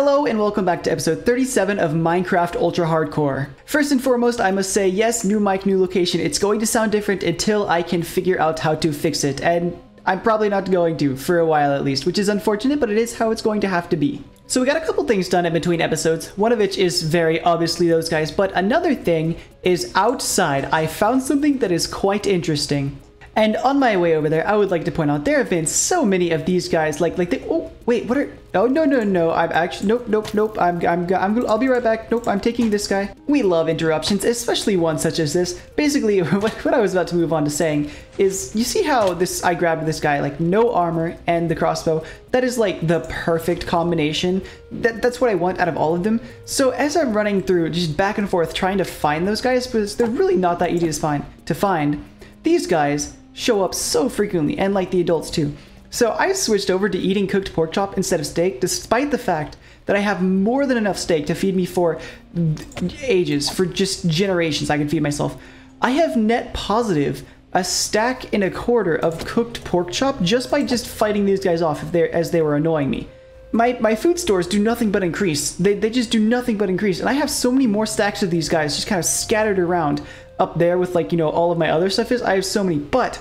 Hello and welcome back to episode 37 of Minecraft Ultra Hardcore. First and foremost, I must say, yes, new mic, new location. It's going to sound different until I can figure out how to fix it, and I'm probably not going to, for a while at least, which is unfortunate, but it is how it's going to have to be. So we got a couple things done in between episodes, one of which is very obviously those guys, but another thing is outside. I found something that is quite interesting. And on my way over there, I would like to point out there have been so many of these guys. Oh wait, what are? Oh no! I'm actually nope. I'll be right back. Nope, I'm taking this guy. We love interruptions, especially one such as this. Basically, what I was about to move on to saying is, you see how I grabbed this guy, like no armor and the crossbow. That is like the perfect combination. That's what I want out of all of them. So as I'm running through, just back and forth, trying to find those guys, because they're really not that easy to find. These guys show up so frequently, and like the adults too. So I switched over to eating cooked pork chop instead of steak, despite the fact that I have more than enough steak to feed me for ages, for just generations. I can feed myself. I have net positive a stack and a quarter of cooked pork chop just by fighting these guys off as they were annoying me. My food stores do nothing but increase. They just do nothing but increase, and I have so many more stacks of these guys just kind of scattered around up there with, like, you know, all of my other stuff is. I have so many. But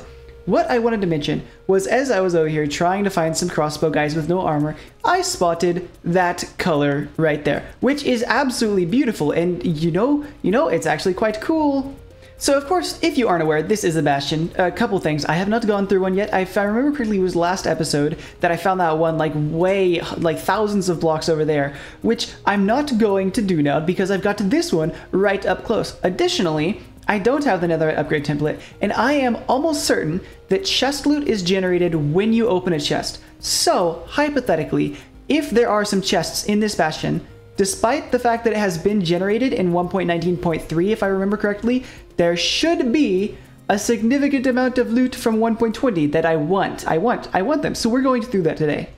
what I wanted to mention was, as I was over here trying to find some crossbow guys with no armor, I spotted that color right there, which is absolutely beautiful, and you know, it's actually quite cool. So of course, if you aren't aware, this is a bastion. A couple things. I have not gone through one yet. If I remember correctly, it was last episode that I found that one like thousands of blocks over there, which I'm not going to do now because I've got this one right up close. Additionally, I don't have the netherite upgrade template, and I am almost certain that chest loot is generated when you open a chest. So, hypothetically, if there are some chests in this bastion, despite the fact that it has been generated in 1.19.3, if I remember correctly, there should be a significant amount of loot from 1.20 that I want. I want them. So we're going to do that today.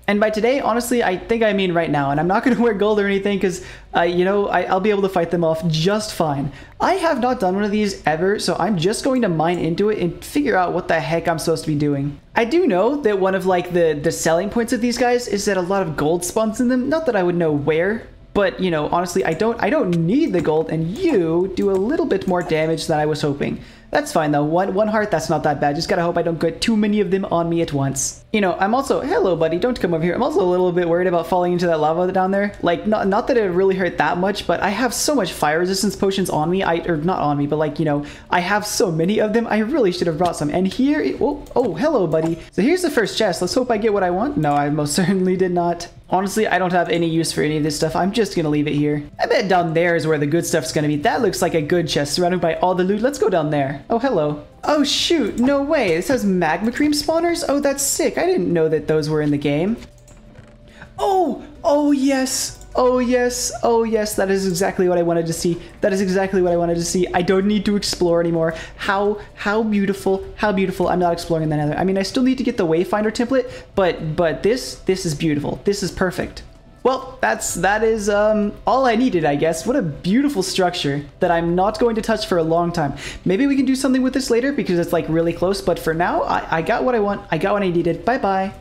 And by today, honestly, I think I mean right now, and I'm not going to wear gold or anything because, I'll be able to fight them off just fine. I have not done one of these ever, so I'm just going to mine into it and figure out what the heck I'm supposed to be doing. I do know that one of, like, the selling points of these guys is that a lot of gold spawns in them. Not that I would know where, but, you know, honestly, I don't need the gold, and you do a little bit more damage than I was hoping. That's fine though, one heart, that's not that bad. Just gotta hope I don't get too many of them on me at once. You know, I'm also, hello buddy, don't come over here. I'm also a little bit worried about falling into that lava down there. Like, not that it really hurt that much, but I have so much fire resistance potions on me, or not on me, but like, you know, I have so many of them, I really should have brought some. And here, oh, hello buddy. So here's the first chest, let's hope I get what I want. No, I most certainly did not. Honestly, I don't have any use for any of this stuff. I'm just gonna leave it here. I bet down there is where the good stuff's gonna be. That looks like a good chest surrounded by all the loot. Let's go down there. Oh, hello. Oh, shoot. No way. This has magma cream spawners? Oh, that's sick. I didn't know that those were in the game. Oh, yes. Oh, yes. Oh, yes. That is exactly what I wanted to see. That is exactly what I wanted to see. I don't need to explore anymore. How beautiful. How beautiful. I'm not exploring the nether. I mean, I still need to get the wayfinder template, but this is beautiful. This is perfect. Well, that is all I needed, I guess. What a beautiful structure that I'm not going to touch for a long time. Maybe we can do something with this later because it's like really close, but for now, I got what I want. I got what I needed. Bye-bye.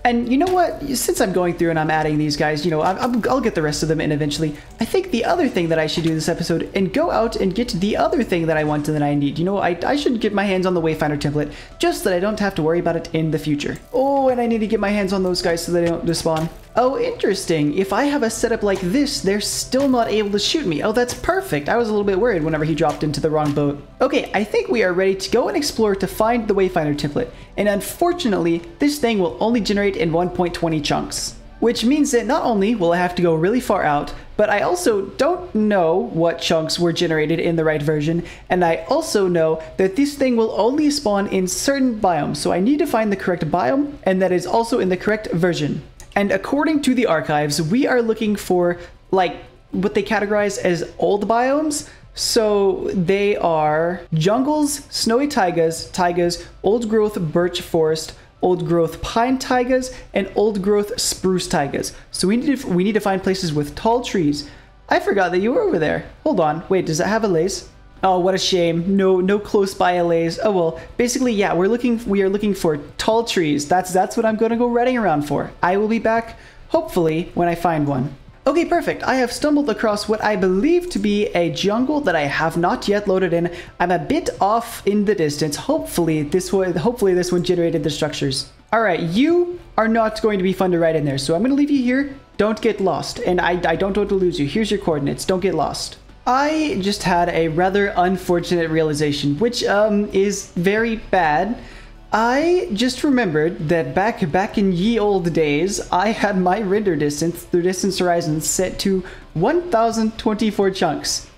And you know what? Since I'm going through and I'm adding these guys, you know, I'll get the rest of them in eventually. I think the other thing that I should do this episode and go out and get the other thing that I want and that I need. You know, I should get my hands on the Wayfinder template just so that I don't have to worry about it in the future. Oh, and I need to get my hands on those guys so they don't despawn. Oh, interesting. If I have a setup like this, they're still not able to shoot me. Oh, that's perfect. I was a little bit worried whenever he dropped into the wrong boat. Okay, I think we are ready to go and explore to find the Wayfinder template. And unfortunately, this thing will only generate in 1.20 chunks. Which means that not only will I have to go really far out, but I also don't know what chunks were generated in the right version, and I also know that this thing will only spawn in certain biomes, so I need to find the correct biome, and that is also in the correct version. And according to the archives, we are looking for, like, what they categorize as old biomes. So they are jungles, snowy taigas, old growth birch forest, old growth pine taigas, and old growth spruce taigas. So we need to find places with tall trees. I forgot that you were over there. Hold on. Wait, does that have a lace? Oh, what a shame. No close by LAs. Oh well, basically, yeah, we are looking for tall trees. That's what I'm gonna go riding around for. I will be back hopefully, when I find one. Okay, perfect. I have stumbled across what I believe to be a jungle that I have not yet loaded in. I'm a bit off in the distance. Hopefully this one generated the structures. All right, you are not going to be fun to ride in there, so I'm going to leave you here. Don't get lost, and I don't want to lose you. Here's your coordinates. Don't get lost. I just had a rather unfortunate realization, which is very bad. I just remembered that back in ye old days, I had my render distance through distance horizon set to 1024 chunks.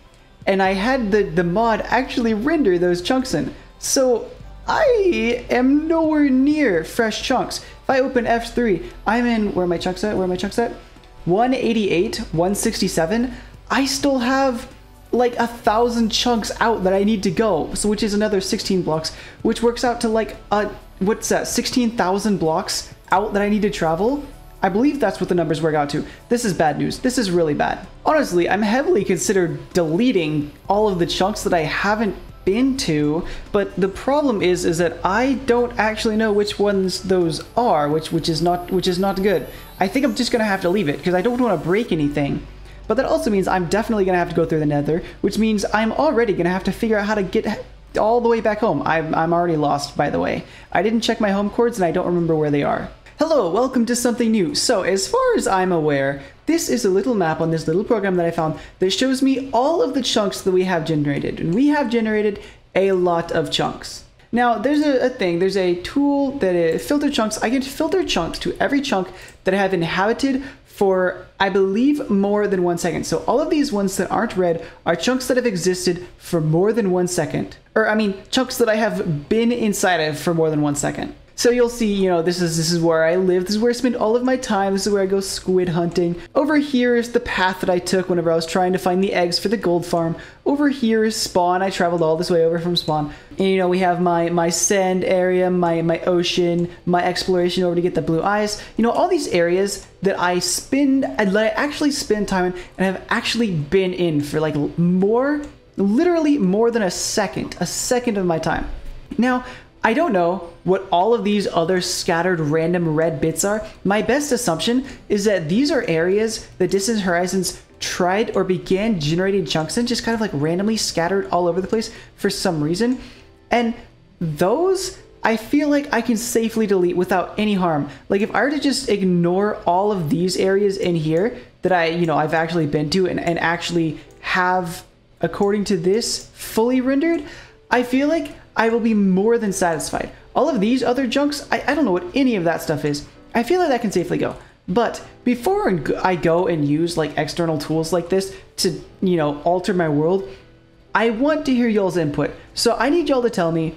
And I had the mod actually render those chunks in. So I am nowhere near fresh chunks. If I open F3, I'm in, where are my chunks at? 188, 167. I still have like 1,000 chunks out that I need to go, so which is another 16 blocks, which works out to like what's that, 16,000 blocks out that I need to travel. I believe that's what the numbers work out to. This is bad news. This is really bad. Honestly, I'm heavily considered deleting all of the chunks that I haven't been to, but the problem is that I don't actually know which ones those are, which is not good. I think I'm just gonna have to leave it because I don't want to break anything. But that also means I'm definitely going to have to go through the nether, which means I'm already going to have to figure out how to get all the way back home. I'm already lost, by the way. I didn't check my home coords and I don't remember where they are. Hello, welcome to something new. So as far as I'm aware, this is a little map on this little program that I found that shows me all of the chunks that we have generated. And we have generated a lot of chunks. Now, there's a thing, there's a tool that filter chunks. I can filter chunks to every chunk that I have inhabited for, I believe, more than 1 second. So all of these ones that aren't red are chunks that have existed for more than 1 second. Or I mean, chunks that I have been inside of for more than 1 second. So you'll see, you know, this is where I live. This is where I spend all of my time. This is where I go squid hunting. Over here is the path that I took whenever I was trying to find the eggs for the gold farm. Over here is spawn. I traveled all this way over from spawn. And you know, we have my sand area, my ocean, my exploration over to get the blue eyes. You know, all these areas that I actually spend time in and have actually been in for like literally more than a second of my time. Now, I don't know what all of these other scattered random red bits are. My best assumption is that these are areas that Distant Horizons tried or began generating chunks in, just kind of like randomly scattered all over the place for some reason. And those, I feel like I can safely delete without any harm. Like if I were to just ignore all of these areas in here that I've actually been to and actually have, according to this, fully rendered, I feel like I will be more than satisfied. All of these other chunks, I don't know what any of that stuff is. I feel like that can safely go. But before I go and use like external tools like this to, you know, alter my world, I want to hear y'all's input. So I need y'all to tell me,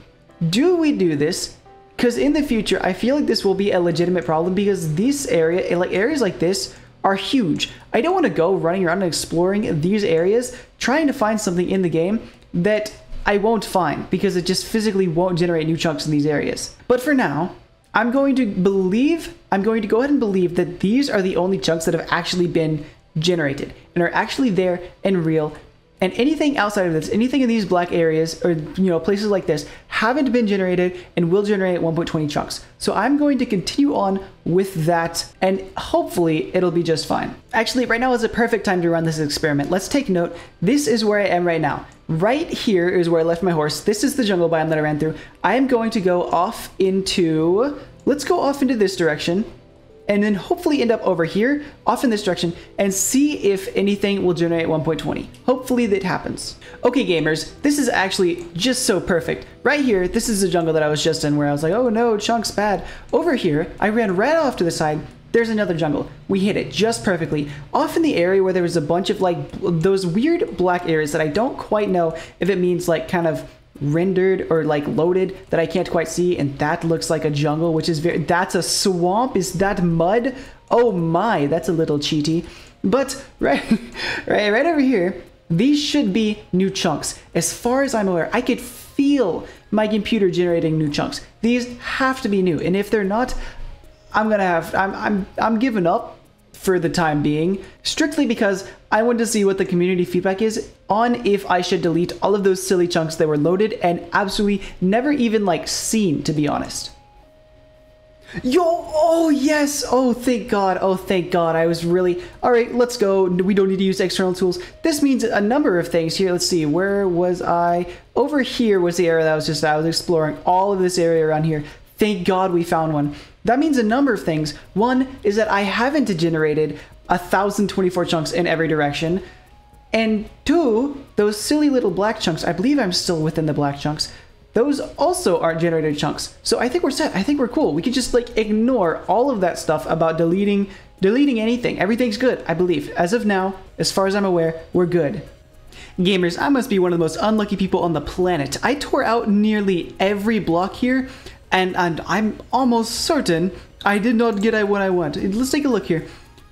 do we do this? Because in the future, I feel like this will be a legitimate problem because this area, like areas like this, are huge. I don't want to go running around and exploring these areas, trying to find something in the game that I won't find because it just physically won't generate new chunks in these areas. But for now, I'm going to go ahead and believe that these are the only chunks that have actually been generated and are actually there and real. And anything outside of this, anything in these black areas or, you know, places like this haven't been generated and will generate 1.20 chunks. So I'm going to continue on with that and hopefully it'll be just fine. Actually, right now is a perfect time to run this experiment. Let's take note. This is where I am right now. Right here is where I left my horse. This is the jungle biome that I ran through. I am going to go off into, let's go off into this direction. And then hopefully end up over here, off in this direction, and see if anything will generate 1.20. Hopefully that happens. Okay, gamers, this is actually just so perfect. Right here, this is the jungle that I was just in where I was like, oh no, chunks bad. Over here, I ran right off to the side. There's another jungle. We hit it just perfectly. Off in the area where there was a bunch of like those weird black areas that I don't quite know if it means like kind of rendered or like loaded that I can't quite see, and that looks like a jungle, which is that's a swamp. Is that mud? Oh my, that's a little cheaty. But right over here, these should be new chunks. As far as I'm aware, I could feel my computer generating new chunks. These have to be new, and if they're not, I'm giving up for the time being, strictly because I want to see what the community feedback is on if I should delete all of those silly chunks that were loaded and absolutely never even like seen, to be honest. Yo, oh yes, oh thank God, oh thank God. I was really, all right, let's go. We don't need to use external tools. This means a number of things here. Let's see, where was I? Over here was the area that I was exploring all of this area around here. Thank God we found one. That means a number of things. One is that I haven't generated 1,024 chunks in every direction. And two, those silly little black chunks, I believe I'm still within the black chunks. Those also aren't generated chunks. So I think we're set. I think we're cool. We can just like ignore all of that stuff about deleting anything. Everything's good, I believe. As of now, as far as I'm aware, we're good. Gamers, I must be one of the most unlucky people on the planet. I tore out nearly every block here, and I'm almost certain I did not get what I want. Let's take a look here.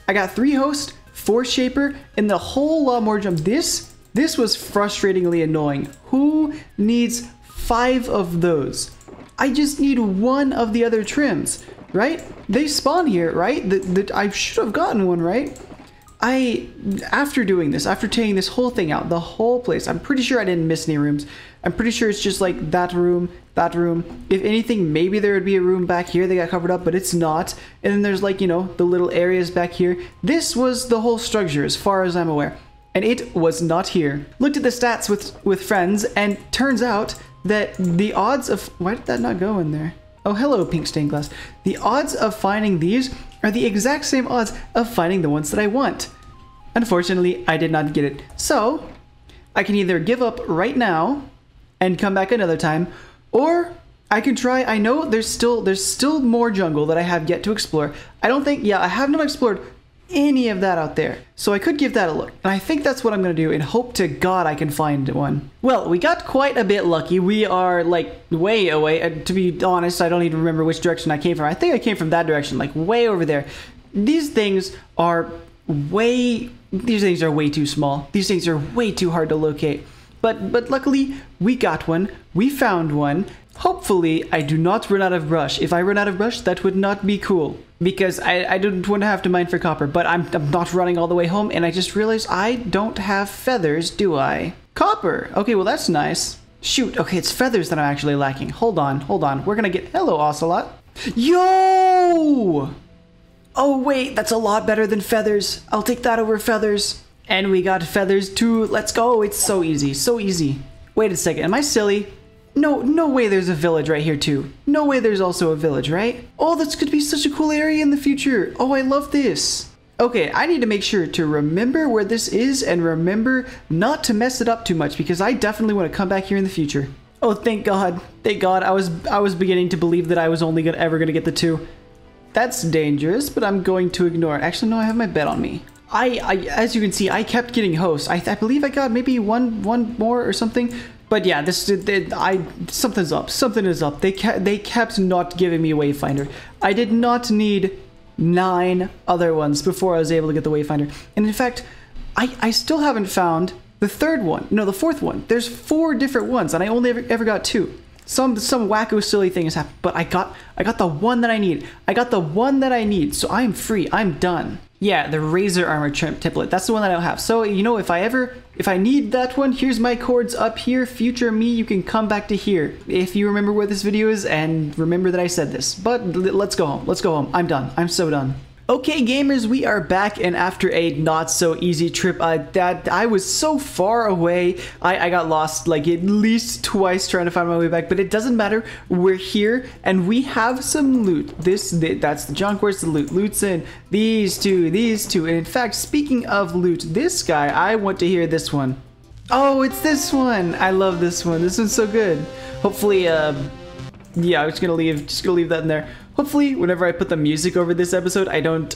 I got 3 host, 4 shaper, and a whole lot more jump. This was frustratingly annoying. Who needs 5 of those? I just need 1 of the other trims, right? They spawn here, right? I should have gotten one, right? After doing this, after taking this whole thing out, the whole place, I'm pretty sure I didn't miss any rooms. I'm pretty sure it's just like that room. If anything, maybe there would be a room back here that got covered up, but it's not. And then there's like, you know, the little areas back here. This was the whole structure as far as I'm aware. And it was not here. Looked at the stats with friends, and turns out that the odds of... Why did that not go in there? Oh, hello, pink stained glass. The odds of finding these are the exact same odds of finding the ones that I want. Unfortunately, I did not get it. So, I can either give up right now and come back another time, or I can try... I know there's still more jungle that I have yet to explore. I don't think... Yeah, I have not explored any of that out there. So I could give that a look. And I think that's what I'm going to do, and hope to God I can find one. Well, we got quite a bit lucky. We are like way away. To be honest, I don't even remember which direction I came from. I think I came from that direction, like way over there. These things are way too small. These things are way too hard to locate. But luckily, we got one. We found one. Hopefully, I do not run out of brush. If I run out of brush, that would not be cool. Because I didn't want to have to mine for copper. But I'm not running all the way home, and I just realized I don't have feathers, do I? Copper! Okay, well that's nice. Shoot, okay, it's feathers that I'm actually lacking. Hold on. We're gonna get... Hello, Ocelot. Yo! Oh wait, that's a lot better than feathers. I'll take that over feathers. And we got feathers too. Let's go. It's so easy. So easy. Wait a second. Am I silly? No way there's a village right here too. No way there's also a village, right? Oh, that's going to be such a cool area in the future. Oh, I love this. Okay, I need to make sure to remember where this is and remember not to mess it up too much, because I definitely want to come back here in the future. Oh, thank God. Thank God. I was beginning to believe that I was only ever going to get the 2. That's dangerous, but I'm going to ignore it. Actually, no, I have my bed on me. As you can see, I kept getting hosts. I believe I got maybe one more or something. But yeah, something's up. Something is up. They kept not giving me a wayfinder. I did not need 9 other ones before I was able to get the wayfinder. And in fact, I still haven't found the 3rd one. No, the 4th one. There's 4 different ones, and I only ever got 2. Some wacko silly thing has happened, but I got the one that I need. I got the one that I need, so I'm free. I'm done. Yeah, the razor armor template. That's the one that I don't have. So, you know, if I need that one, here's my cords up here. Future me, you can come back to here. If you remember where this video is and remember that I said this. But let's go home. Let's go home. I'm done. I'm so done. Okay, gamers, we are back, and after a not-so-easy trip, I was so far away, I got lost like at least twice trying to find my way back, but it doesn't matter. We're here, and we have some loot. That's the junk. Where's the loot? Loot's in these two, and in fact, speaking of loot, this guy, I want to hear this one. Oh, it's this one! I love this one. This one's so good. Hopefully, yeah, I'm just gonna leave that in there. Hopefully, whenever I put the music over this episode, I don't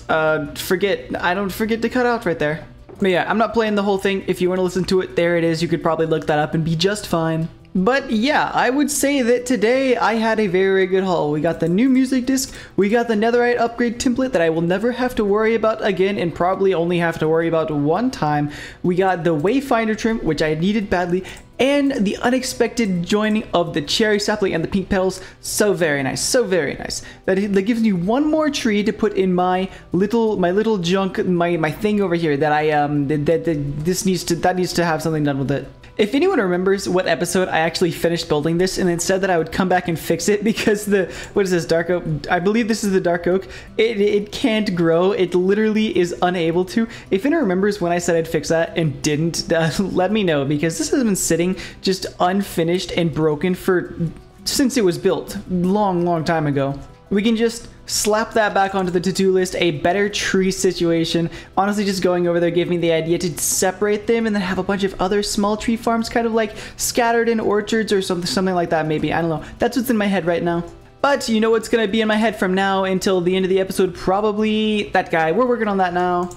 forget to cut out right there. But yeah, I'm not playing the whole thing. If you want to listen to it, there it is. You could probably look that up and be just fine. But yeah, I would say that today I had a very good haul. We got the new music disc, we got the netherite upgrade template that I will never have to worry about again, and probably only have to worry about one time. We got the wayfinder trim, which I needed badly, And the unexpected joining of the cherry sapling and the pink petals, so very nice, so very nice. That gives me one more tree to put in my little junk, my thing over here that that needs to have something done with it. If anyone remembers what episode I actually finished building this and then said that I would come back and fix it because what is this, dark oak? I believe this is the dark oak. It can't grow. It literally is unable to. If anyone remembers when I said I'd fix that and didn't, let me know, because this has been sitting just unfinished and broken since it was built long time ago. We can just slap that back onto the to-do list, a better tree situation. Honestly, just going over there gave me the idea to separate them and then have a bunch of other small tree farms kind of like scattered in orchards or something like that maybe. I don't know. That's what's in my head right now. But you know what's going to be in my head from now until the end of the episode? Probably that guy. We're working on that now.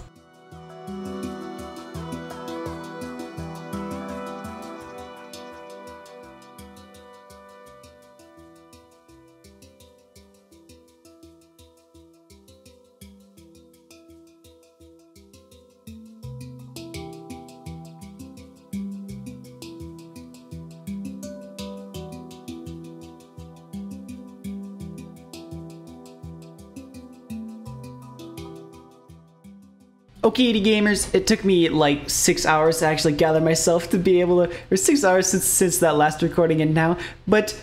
Okay, gamers, it took me like 6 hours to actually gather myself to be able to, or 6 hours since that last recording and now, but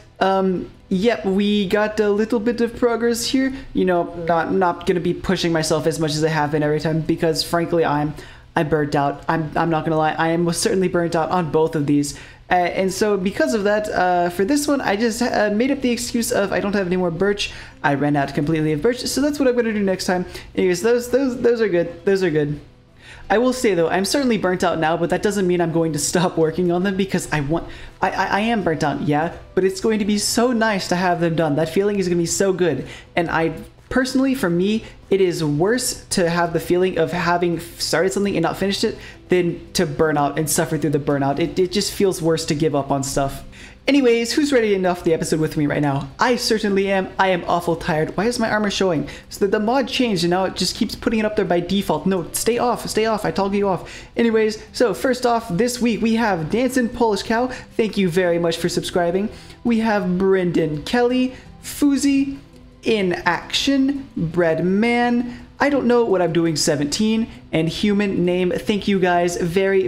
yep, we got a little bit of progress here. You know, not gonna be pushing myself as much as I have been every time, because frankly I'm burnt out. I'm not gonna lie, I am most certainly burnt out on both of these. And so because of that, for this one, I just made up the excuse of I don't have any more birch. I ran out completely of birch, so that's what I'm going to do next time. Anyways, those are good. Those are good. I will say though, I'm certainly burnt out now, but that doesn't mean I'm going to stop working on them, because I am burnt out, yeah, but it's going to be so nice to have them done. That feeling is going to be so good. And personally, for me, it is worse to have the feeling of having started something and not finished it than to burn out and suffer through the burnout. It just feels worse to give up on stuff. Anyways, who's ready to end off the episode with me right now? I certainly am. I am awful tired. Why is my armor showing? So the mod changed and now it just keeps putting it up there by default. No, stay off, I told you off. Anyways, so first off, this week we have Dancing Polish Cow. Thank you very much for subscribing. We have Brendan Kelly, Foozy, In Action, Breadman, I don't know what I'm doing 17, and Human Name. Thank you guys very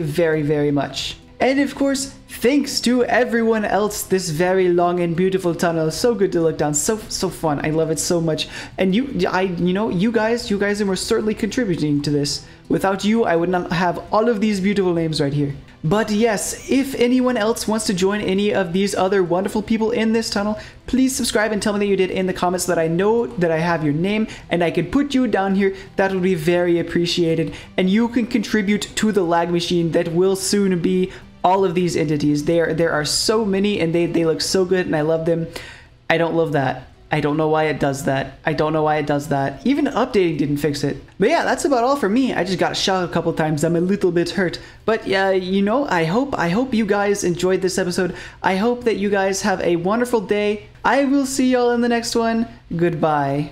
much. And of course, thanks to everyone else. This very long and beautiful tunnel, so good to look down, so fun. I love it so much. And you guys are certainly contributing to this. Without you, I would not have all of these beautiful names right here. But yes, if anyone else wants to join any of these other wonderful people in this tunnel, please subscribe and tell me that you did in the comments, so that I know that I have your name and I can put you down here. That would be very appreciated. And you can contribute to the lag machine that will soon be all of these entities. There are so many and they look so good and I love them. I don't love that. I don't know why it does that. I don't know why it does that. Even updating didn't fix it. But yeah, that's about all for me. I just got shot a couple times. I'm a little bit hurt. But yeah, you know, I hope you guys enjoyed this episode. I hope that you guys have a wonderful day. I will see y'all in the next one. Goodbye.